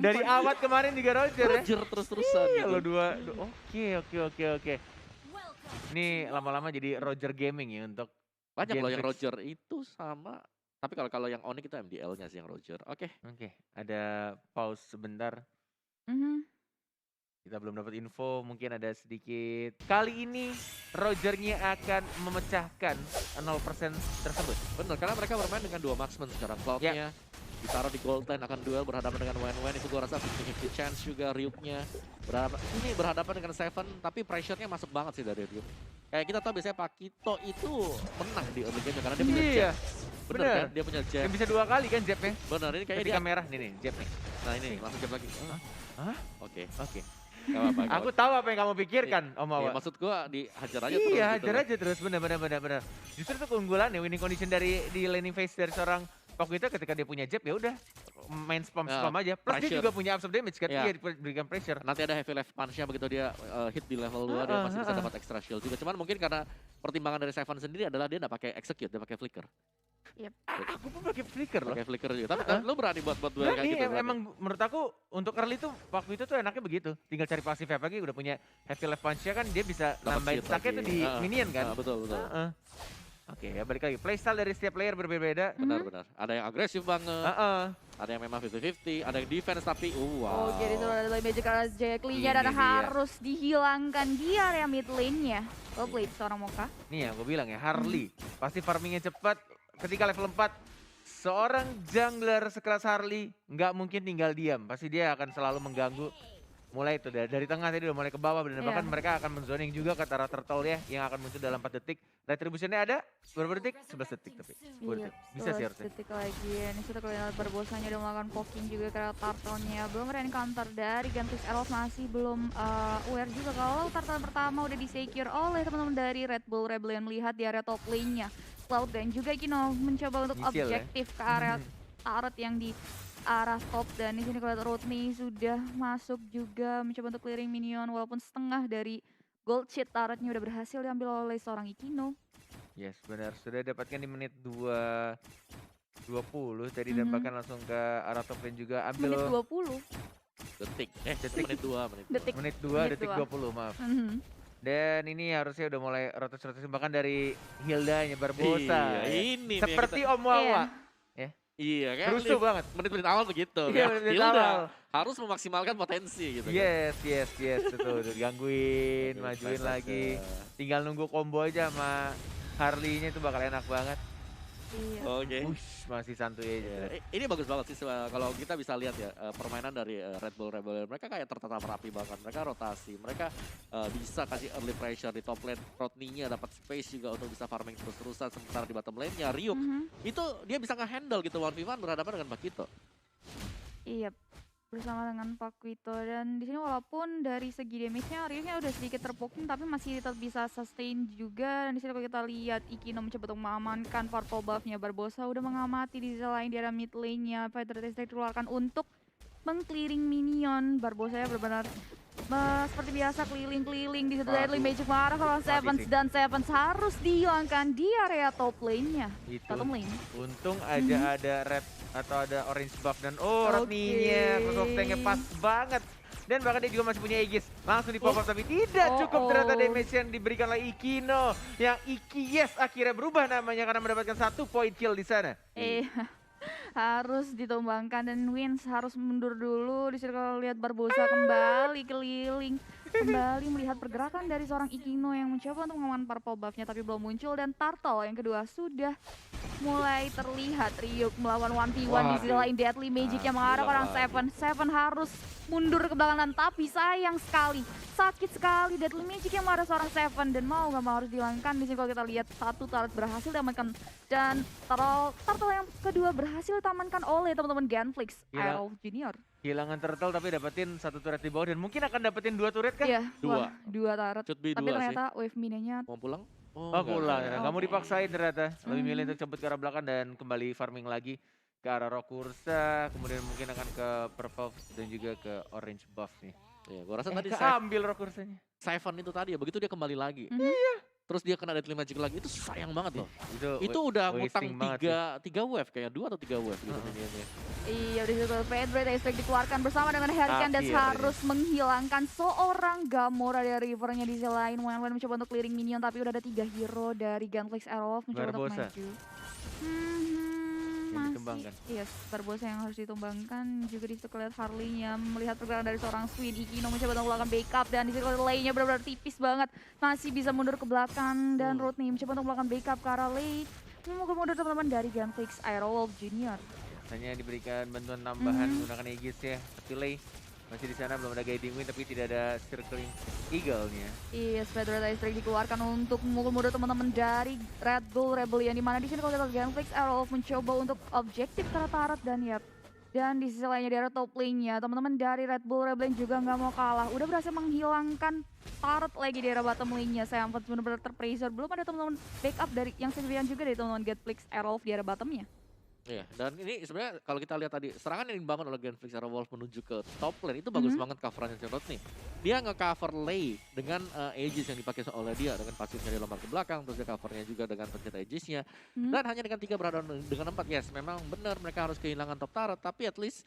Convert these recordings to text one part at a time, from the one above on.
Dari awal kemarin juga Roger ya. Roger terus-terusan Iya gitu. lo oke. Ini lama-lama jadi Roger Gaming ya untuk Banyak loh yang Genflix. Roger itu sama. Tapi kalau yang Onyx itu MDL-nya sih yang Roger. Oke. Oke, ada pause sebentar. Mhm. Kita belum dapat info, mungkin ada sedikit. Kali ini Rogernya akan memecahkan 0% tersebut. Bener, karena mereka bermain dengan 2 marksman sekarang. Cloud-nya ditaruh di gold lane akan duel berhadapan dengan Wen. Itu gua rasa 50-50 chance juga Ryuk-nya. Ini berhadapan dengan Seven, tapi pressure-nya masuk banget sih dari Ryuk. Kayak kita tahu biasanya Pakito itu menang di early game karena dia punya Iya, jab. Bener bener. kan? Dia punya jab. Yang bisa 2 kali kan jabnya. Bener, ini kayaknya Ketika dia... merah, nih jab nih. Nah ini, langsung jab lagi. Hah? Oke, Oke. gak apa-apa. Aku tahu apa yang kamu pikirkan, Om Iya, Awa. maksud gua dihajar aja terus Iya, gitu hajar loh. aja terus, benar. Justru itu keunggulan ya, winning condition di laning phase dari seorang Pakito ketika dia punya jab ya udah main spam aja. Plus dia pressure. juga punya absorb damage kan, Ya. iya diberikan pressure. Nanti ada heavy left punch-nya begitu dia hit di level 2 dia masih bisa dapat extra shield juga. Cuman mungkin karena pertimbangan dari Seven sendiri adalah dia nggak pakai execute, dia pakai flicker. Aku pun pakai flicker loh. Pakai flicker juga. Tapi kan lu berani buat duel kayak Berani, gitu. Berani. emang menurut aku untuk early tuh waktu itu tuh enaknya begitu. Tinggal cari pasif lagi udah punya heavy left punch-nya kan dia bisa Dapat nambahin shield stacknya tuh lagi. di minion kan. Betul. Heeh. Oke ya balik lagi, playstyle dari setiap player berbeda. Benar. Ada yang agresif banget, Heeh. ada yang memang 50-50, ada yang defense tapi Oh, wow. jadi itu adalah magic arrow Jackly-nya Ini dan dia. harus dihilangkan di area mid lane-nya. Oh, Blade seorang Mocha. Nih ya gue bilang ya, Harley pasti farmingnya cepat. Ketika level 4, seorang jungler sekelas Harley nggak mungkin tinggal diam. Pasti dia akan selalu mengganggu. Mulai itu dari tengah tadi udah mulai ke bawah. Dan bahkan mereka akan menzoning juga ke Tara Turtle ya, yang akan muncul dalam 4 detik. Retributionnya ada berapa detik? 11 detik tapi. 10 detik. Bisa sih harusnya. Detik lagi. Ini sudah kelihatan Barbosanya udah melakukan poking juga ke Turtle-nya. Belum re-encounter dari Genflix Eros masih belum aware juga kalau Turtle pertama udah di-secure oleh teman-teman dari Red Bull Rebellion melihat di area top lane-nya. Cloud dan juga Kino mencoba untuk Nyicil, objektif ke area turret yang di arah top, dan di sini kalau Rodney sudah masuk juga mencoba untuk clearing minion walaupun setengah dari gold sheet turretnya udah berhasil diambil oleh seorang Ikino. Yes benar, sudah dapatkan di menit 20 tadi dan bahkan langsung ke arah top lane juga ambil Menit 20. detik. Detik. Menit 2, menit 2. Detik. menit 2 Menit detik 2. 20 maaf. Mhm. Dan ini harusnya udah mulai rotas-rotas bahkan dari Hildanya Barbosa. Iya, ya. ini nih Seperti yang Om Wawa. Iya, kayak Rusuh banget. menit-menit awal begitu. Iya, Kayak menit Hilda awal. harus memaksimalkan potensi gitu kan. Yes, betul. Gangguin, Oke, majuin nice, lagi. nice. Tinggal nunggu combo aja sama Harley-nya itu bakal enak banget. Iya. Oke. Ush, masih santuy aja. Ini bagus banget sih kalau kita bisa lihat ya permainan dari Red Bull Rebellion. Mereka kayak tertata rapi banget. Mereka rotasi, mereka bisa kasih early pressure di top lane. Rodney-nya dapat space juga untuk bisa farming terus-terusan. Sementara di bottom lane-nya Ryuk itu dia bisa nge-handle gitu 1v1 berhadapan dengan Pakito. Iya, bersama dengan Pakito, dan di sini walaupun dari segi damage-nya Ryuknya udah sedikit terpoking tapi masih tetap bisa sustain juga. Dan di sini kalau kita lihat Ikino mencoba untuk mengamankan purple buff-nya. Barbosa udah mengamati di sisi lain di area mid lane-nya. Fighter Test dikeluarkan untuk meng-clearing minion. Barbosa ya benar-benar seperti biasa keliling-keliling di situ. Deadly Magic marah kalau Sevens, dan Sevens harus dihilangkan di area top lane-nya. Itu Bottom lane. untung aja ada red atau ada orange buff dan Rodney-nya cross tanknya pas banget. Dan bahkan dia juga masih punya Aegis. Langsung di pop up tapi tidak cukup ternyata damage yang diberikan oleh Ikino. Yang Iki akhirnya berubah namanya karena mendapatkan 1 point kill di sana. Harus ditumbangkan dan Wins harus mundur dulu. Di sini kalau lihat Barbosa kembali keliling, kembali melihat pergerakan dari seorang Ikino yang mencoba untuk mengamankan purple buff-nya tapi belum muncul. Dan Turtle yang kedua sudah mulai terlihat. Ryuk melawan 1v1 di sisi lain. Deadly Magic yang mengarah ke orang Seven. Seven harus mundur ke belakang, tapi sayang sekali, sakit sekali Deadly Magic yang mengarah seorang Seven, dan mau gak mau harus dihilangkan. Di sini kalau kita lihat satu turret berhasil diamankan dan turtle yang kedua berhasil diamankan oleh teman-teman Genflix IRL Junior. Kehilangan turtle tapi dapetin 1 turret di bawah dan mungkin akan dapetin 2 turret kan? Iya, Dua. dua turret. Should be Tapi 2 sih. ternyata wave minenya Mau pulang? Oh enggak. pulang, kamu Oke. dipaksain ternyata. Lebih milih untuk cabut ke arah belakang dan kembali farming lagi ke arah Rokursa, kemudian mungkin akan ke purple dan juga ke orange buff nih. Iya, gua rasa tadi Keambil Rokursanya. Seven itu tadi ya, begitu dia kembali lagi. terus dia kena Deadly Magic lagi, itu sayang banget loh. Itu wa- udah ngutang wasting banget sih. tiga wave kayaknya, 2 atau 3 wave gitu Heeh. minionnya. Iya, di situ Fedra Strike dikeluarkan bersama dengan Hurricane dan Akhirnya. harus menghilangkan seorang Gamora dari rivernya. Di sisi lain Wen mencoba untuk clearing minion tapi udah ada 3 hero dari Gunflix Aerolf mencoba untuk Barbosa. maju. Yang Masih, dikembangkan. yes, Barbosa yang harus ditumbangkan. Juga di situ kelihatan Harley-nya melihat pergerakan dari seorang Swin. Ikino mencoba untuk melakukan backup dan di situ Lei-nya benar-benar tipis banget. Masih bisa mundur ke belakang dan Rodney mencoba untuk melakukan backup ke arah Lei. Memukul mundur teman-teman dari Gunflix Aerolf Junior. Hanya diberikan bantuan tambahan menggunakan Aegis ya. Tapi Lei masih di sana, belum ada Guiding Wind tapi tidak ada Circling Eagle-nya. Yes, Red Red Strike dikeluarkan untuk memukul mundur teman-teman dari Red Bull Rebellion, di mana di sini kalau kita lihat Gunflix Aerolf mencoba untuk objektif ke arah Tarat dan yap. Dan di sisi lainnya di arah top lane-nya, teman-teman dari Red Bull Rebellion juga nggak mau kalah. Udah berhasil menghilangkan Tarat lagi di arah bottom lane-nya. Saya ampun benar-benar terpressure. Belum ada teman-teman backup dari yang signifikan juga dari teman-teman Gunflix Aerolf di arah bottom-nya. Iya, dan ini sebenarnya kalau kita lihat tadi serangan yang dibangun oleh Gunflix Aerowolf menuju ke top lane itu bagus banget coverannya Charlotte nih. Dia nge-cover Lei dengan Aegis yang dipakai oleh dia dengan pasifnya dia lompat ke belakang, terus dia covernya juga dengan pencet Aegisnya. Dan hanya dengan 3 berada dengan 4, yes memang benar mereka harus kehilangan top turret, tapi at least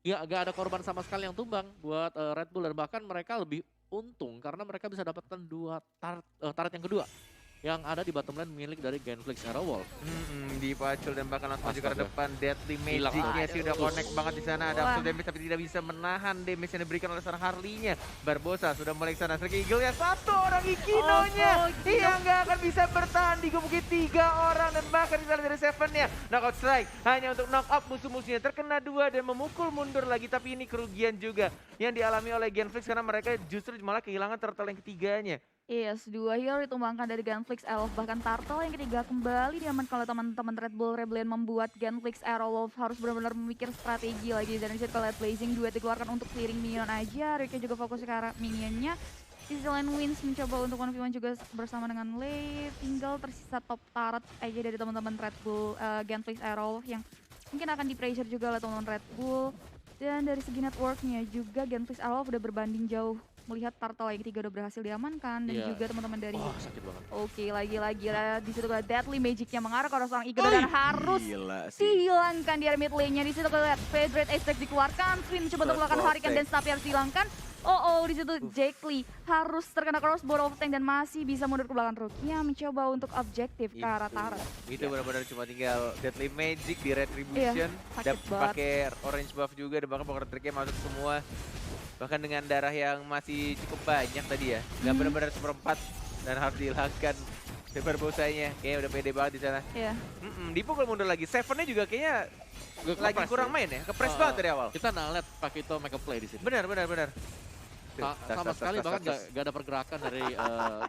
ya gak ada korban sama sekali yang tumbang buat Red Bull, dan bahkan mereka lebih untung karena mereka bisa dapatkan 2 turret yang kedua yang ada di bottom lane milik dari Gunflix Aerowolf. Dipacul dan bahkan langsung maju ke arah Astaga. depan. Deadly Hilang. Magic-nya sih udah Aduh. connect banget di sana. Ada Wah. absolute damage tapi tidak bisa menahan damage yang diberikan oleh seorang Harley-nya. Barbosa sudah mulai ke sana. Circle Eagle-nya satu orang Ikino-nya. Iya nggak akan bisa bertahan digebuki 3 orang dan bahkan kita lihat dari Seven-nya. Knockout strike hanya untuk knock up musuh-musuhnya. Terkena 2 dan memukul mundur lagi, tapi ini kerugian juga yang dialami oleh Gunflix karena mereka justru malah kehilangan turtle yang ketiganya. Yes, 2 hero ditumbangkan dari Gunflix Aerolf, bahkan Turtle yang ketiga kembali diamankan oleh teman-teman Red Bull Rebellion, membuat Gunflix Aerolf harus benar-benar memikir strategi lagi. Dan bisa kalau lihat Blazing duet dikeluarkan untuk clearing minion aja, Ricky juga fokus ke arah minionnya. Di sisi lain Wins mencoba untuk 1v1 juga bersama dengan Lei, tinggal tersisa top turret aja dari teman-teman Red Bull Gunflix Aerolf yang mungkin akan di-pressure juga oleh teman-teman Red Bull. Dan dari segi networknya juga Gunflix Aerolf udah berbanding jauh, melihat Turtle yang ketiga udah berhasil diamankan dan Iya. juga teman-teman dari Wah, sakit banget. Oke, lagi-lagi lah di situ ada Deadly Magic-nya mengarah ke arah seorang Igor dan harus Gila sih. dihilangkan di area mid lane-nya. Di situ kita lihat Fedred Aspect dikeluarkan, Swin coba untuk melakukan Hurricane dan Stapi harus dihilangkan. Oh, di situ Jake Lee harus terkena crossbow of tank dan masih bisa mundur ke belakang. Rooknya mencoba untuk objektif ke arah Tara. Itu benar-benar cuma tinggal Deadly Magic di Retribution. sakit Dan banget. pakai orange buff juga dan bahkan poker tricknya masuk semua. Bahkan dengan darah yang masih cukup banyak tadi ya. Gak benar-benar seperempat dan harus dihilangkan. Barbosanya kayaknya udah pede banget di sana. Iya. Dipukul mundur lagi. Seven-nya juga kayaknya Gak lagi kepres kurang ya. main ya. Kepres banget dari awal. Kita lihat Pakito make a play di sini. Benar. Sama sekali bahkan gak ada pergerakan dari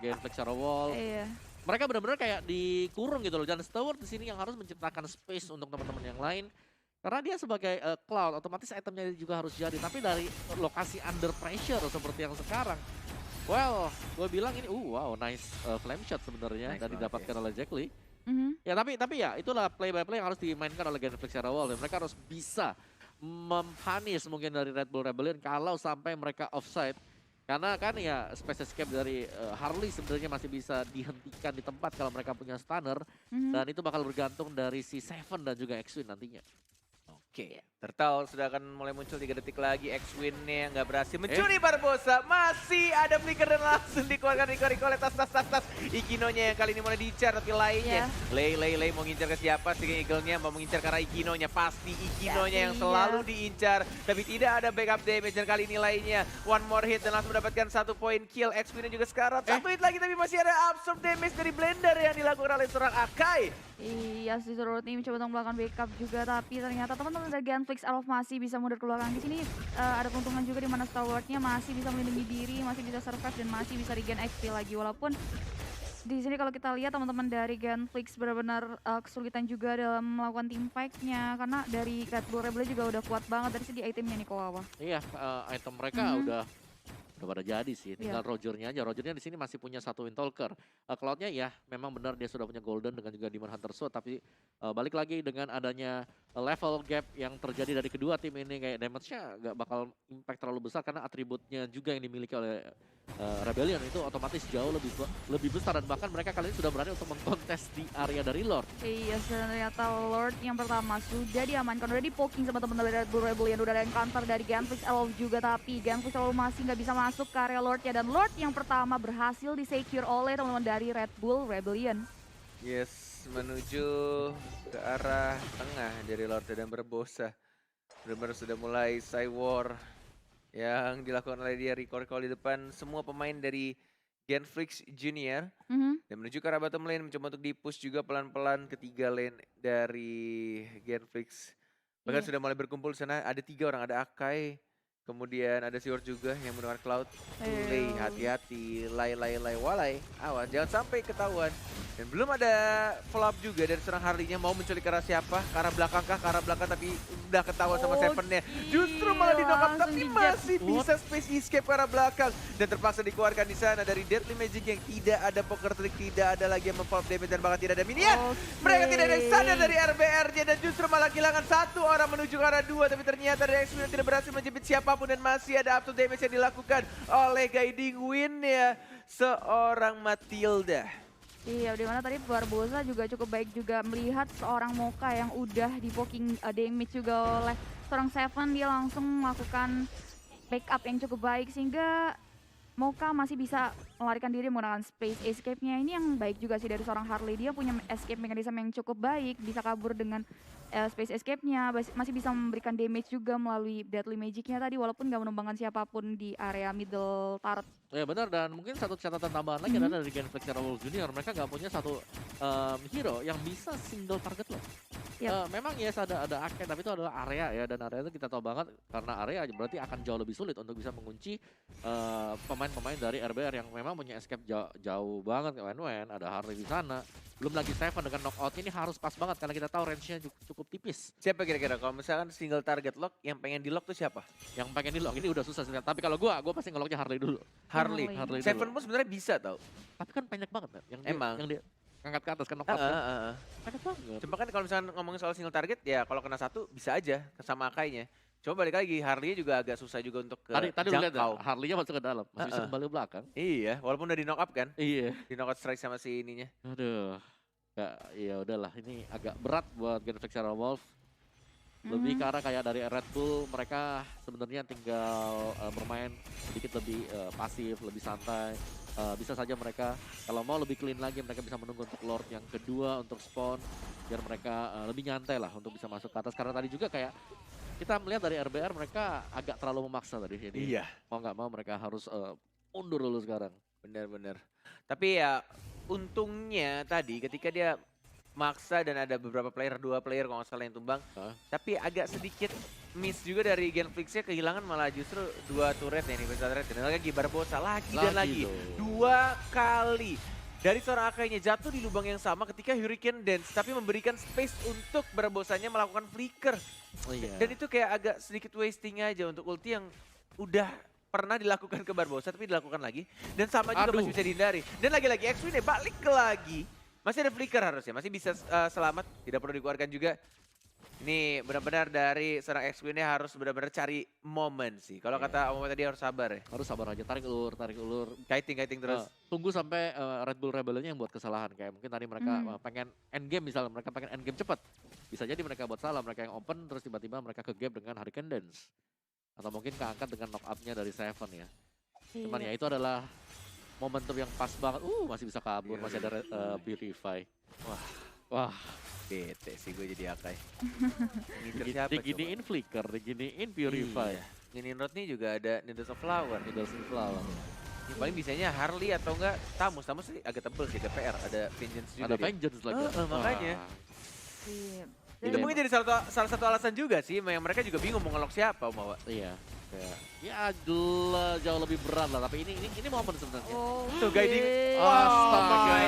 Gunflix Aerowolf. Iya. Mereka benar-benar kayak dikurung gitu loh. Dan Stewart di sini yang harus menciptakan space untuk teman-teman yang lain. Karena dia sebagai cloud, otomatis itemnya juga harus jadi. Tapi dari lokasi under pressure seperti yang sekarang, well, gue bilang ini, wow, nice flame shot sebenarnya Nice dan banget, didapatkan ya. oleh Jack Lee. Mhm. Ya tapi ya itulah play by play yang harus dimainkan oleh Gunflix Aerowolf. Dan mereka harus bisa mempanis mungkin dari Red Bull Rebellion kalau sampai mereka offside. Karena kan ya space escape dari Harley sebenarnya masih bisa dihentikan di tempat kalau mereka punya stunner. Dan itu bakal bergantung dari si Seven dan juga X-Win nantinya. Oke, Turtle sudah akan mulai muncul 3 detik lagi. X-Win-nya yang nggak berhasil mencuri Barbosa. Masih ada flicker dan langsung dikeluarkan Rico oleh tas. Ikino-nya yang kali ini mulai diincar, tapi lainnya. Lei mau ngincar ke siapa? Si Eagle-nya mau mengincar ke arah Ikino-nya. Pasti Ikino-nya yang selalu diincar. Tapi tidak ada backup damage dan kali ini lainnya. One more hit dan langsung mendapatkan 1 point kill. X-Win-nya juga sekarat. 1 hit lagi tapi masih ada absorb damage dari Blender yang dilakukan oleh seorang Akai. Iya, si Rodney mencoba untuk melakukan backup juga, tapi ternyata teman-teman dari Gunflix Aerolf masih bisa mundur ke belakang. Di sini ada keuntungan juga di mana Stalwart-nya masih bisa melindungi diri, masih bisa survive dan masih bisa regain XP lagi. Walaupun di sini kalau kita lihat teman-teman dari Gunflix benar-benar kesulitan juga dalam melakukan team fight-nya karena dari Red Bull Rebellion juga udah kuat banget dari segi itemnya nih Kowawa. Iya, item mereka udah pada jadi sih, tinggal Rogernya aja. Rogernya di sini masih punya 1 Windtalker. Cloud-nya ya memang benar dia sudah punya Golden dengan juga Demon Hunter Sword, tapi balik lagi dengan adanya level gap yang terjadi dari kedua tim ini, kayak damage-nya nggak bakal impact terlalu besar karena atributnya juga yang dimiliki oleh Rebellion itu otomatis jauh lebih besar, dan bahkan mereka kali ini sudah berani untuk mengkontes di area dari Lord. Iya, ternyata Lord yang pertama sudah diamankan, udah di-poking sama teman-teman dari Red Bull Rebellion, udah ada encounter dari Genflix Elf juga, tapi Genflix Elf masih nggak bisa masuk ke area Lord ya, dan Lord yang pertama berhasil di-secure oleh teman-teman dari Red Bull Rebellion. Yes, menuju ke arah tengah dari Lord dan Barbosa. Benar-benar sudah mulai side war yang dilakukan oleh dia, record call di depan semua pemain dari Genflix Junior. Dan menuju ke arah bottom lane, mencoba untuk di-push juga pelan-pelan ketiga lane dari Genflix. Bahkan Iya. sudah mulai berkumpul di sana, ada 3 orang, ada Akai, kemudian ada Siwar juga yang menggunakan Cloud. Lay, hati-hati, walai, awas jangan sampai ketahuan. Dan belum ada follow up juga dari seorang Harley-nya, mau menculik ke arah siapa? Ke arah belakang kah? Ke arah belakang, tapi udah ketahuan sama Seven-nya. Justru malah di knock up, tapi masih bisa space escape ke arah belakang. Dan terpaksa dikeluarkan di sana dari Deadly Magic yang tidak ada poker trick, tidak ada lagi yang memfollow damage, dan bahkan tidak ada minion. Mereka tidak ada yang sadar dari RBR-nya, dan justru malah kehilangan 1 orang menuju ke arah 2. Tapi ternyata dari X-Win tidak berhasil menjepit siapapun, dan masih ada up to damage yang dilakukan oleh Guiding Wind-nya seorang Matilda. Iya, dimana tadi Barbosa juga cukup baik juga melihat seorang Moka yang udah di poking damage juga oleh seorang Seven, dia langsung melakukan backup yang cukup baik sehingga Moka masih bisa melarikan diri menggunakan space escape-nya. Ini yang baik juga sih dari seorang Harley, dia punya escape mechanism yang cukup baik, bisa kabur dengan space escape-nya, masih bisa memberikan damage juga melalui Deadly Magic-nya tadi walaupun gak menumbangkan siapapun di area middle turret. Ya benar, dan mungkin satu catatan tambahan lagi adalah dari Genflix Rebel Junior, mereka nggak punya satu hero yang bisa single target loh. Yep. Memang yes ada Akai, tapi itu adalah area ya, dan area itu kita tahu banget karena area berarti akan jauh lebih sulit untuk bisa mengunci pemain-pemain dari RBR yang memang punya escape jauh banget. Wen ada Harley di sana, belum lagi Seven dengan knockout ini harus pas banget karena kita tahu range-nya cukup tipis. Siapa kira-kira kalau misalkan single target lock yang pengen di lock tuh siapa? Yang pengen di lock ini udah susah sih, tapi kalau gua pasti ngelocknya Harley dulu. Harley. Harley Seven dulu. pun sebenarnya bisa tau. Tapi kan banyak banget kan yang Emang. dia angkat ke atas kan knockout kan. Banyak banget. Cuma kan kalau misalkan ngomongin soal single target ya kalau kena 1 bisa aja sama Akainya. Coba balik lagi, Harley juga agak susah juga untuk ke Tadi udah lihat jangkau. Harley-nya masuk ke dalam, masih bisa kembali ke belakang. Iya, walaupun udah di knock up kan, Iya. di knock out strike sama si ininya. Aduh. Ya udahlah, ini agak berat buat Genflix Wolf. Lebih ke arah kayak dari Red Bull, mereka sebenarnya tinggal bermain sedikit lebih pasif, lebih santai. Bisa saja mereka kalau mau lebih clean lagi, mereka bisa menunggu untuk Lord yang kedua untuk spawn, biar mereka lebih nyantai lah untuk bisa masuk ke atas. Karena tadi juga kayak kita melihat dari RBR mereka agak terlalu memaksa tadi. Jadi Iya, mau nggak mau mereka harus mundur dulu sekarang. benar-benar. Tapi ya untungnya tadi ketika dia maksa dan ada beberapa player, 2 player kalau nggak salah yang tumbang. Tapi agak sedikit miss juga dari Genflix-nya, kehilangan malah justru 2 turret ya nih, turret. Dan lagi Barbosa lagi dan lagi. Loh. 2 kali. Dari seorang Akainya jatuh di lubang yang sama ketika Hurricane Dance, tapi memberikan space untuk Barbosanya melakukan flicker. Oh, iya. Dan itu kayak agak sedikit wasting aja untuk ulti yang udah pernah dilakukan ke Barbosa tapi dilakukan lagi. Dan sama juga masih bisa dihindari. Dan lagi-lagi X-Win balik lagi. Masih ada flicker harusnya, masih bisa selamat, tidak perlu dikeluarkan juga. Ini benar-benar dari seorang X-Win harus benar-benar cari momen sih. Kalau kata Om tadi harus sabar ya. Harus sabar aja, tarik ulur. Kiting terus. Tunggu sampai Red Bull Rebellion yang buat kesalahan. Kayak mungkin tadi mereka pengen endgame misalnya, mereka pengen endgame cepat. Bisa jadi mereka buat salah, mereka yang open terus tiba-tiba mereka ke gap dengan Hurricane Dance. Atau mungkin keangkat dengan knock up-nya dari Seven ya. Cuman ya itu adalah momentum yang pas banget. Masih bisa kabur, masih ada Purify. Wah. Bete sih gue jadi Akai. Ngincer siapa Diginiin Flicker, diginiin Purify. Iya. Nginin Rod nih juga ada Needles of Flower. Needles of Flower. Yang paling bisanya Harley atau enggak Tamus. Tamus sih agak tebel sih, DPR. Ada Vengeance juga Ada dia. Vengeance lagi. Makanya. Iya. Itu mungkin jadi salah satu alasan juga sih, yang mereka juga bingung mau ngelok siapa, Mawa. Iya. Ya jauh lebih berat lah, tapi ini momen sebenarnya. Tuh guiding. Astaga.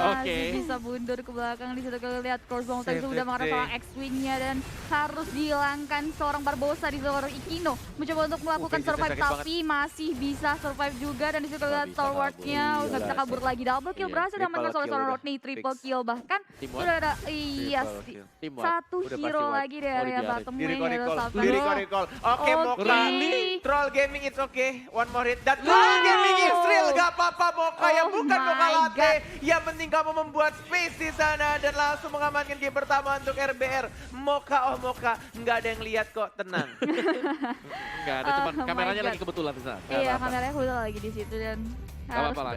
masih bisa mundur ke belakang. Di situ kalau lihat Crossbow tadi sudah mengarah seorang X-Wing-nya dan harus dihilangkan seorang Barbosa di seorang Ikino. Mencoba untuk melakukan Vincent survive sakit tapi masih bisa survive juga. Dan di situ kalau lihat Stalwart-nya nggak bisa kabur lagi. Double kill Iya, berhasil diamankan triple oleh seorang kill Rodney. udah Triple fix. kill bahkan Teamwork. sudah ada iya Triple kill. Teamwork. satu Udah hero pasti lagi di area dibiarin. bottom Di lane recall, yaitu recall. Savano. Di recall, recall. Oke, Moka. Oke. Troll Gaming it's okay. One more hit. Dan Troll Gaming is real. Gak apa-apa Moka ya. Oh Bukan Moka my Latte. God. Yang penting kamu membuat space di sana. Dan langsung mengamankan game pertama untuk RBR. Moka, oh Moka. Nggak ada yang lihat kok. Tenang. Enggak ada, cuman Oh my kameranya God. lagi kebetulan di sana. Iya, kameranya udah lagi di situ dan Gak apa-apa lah.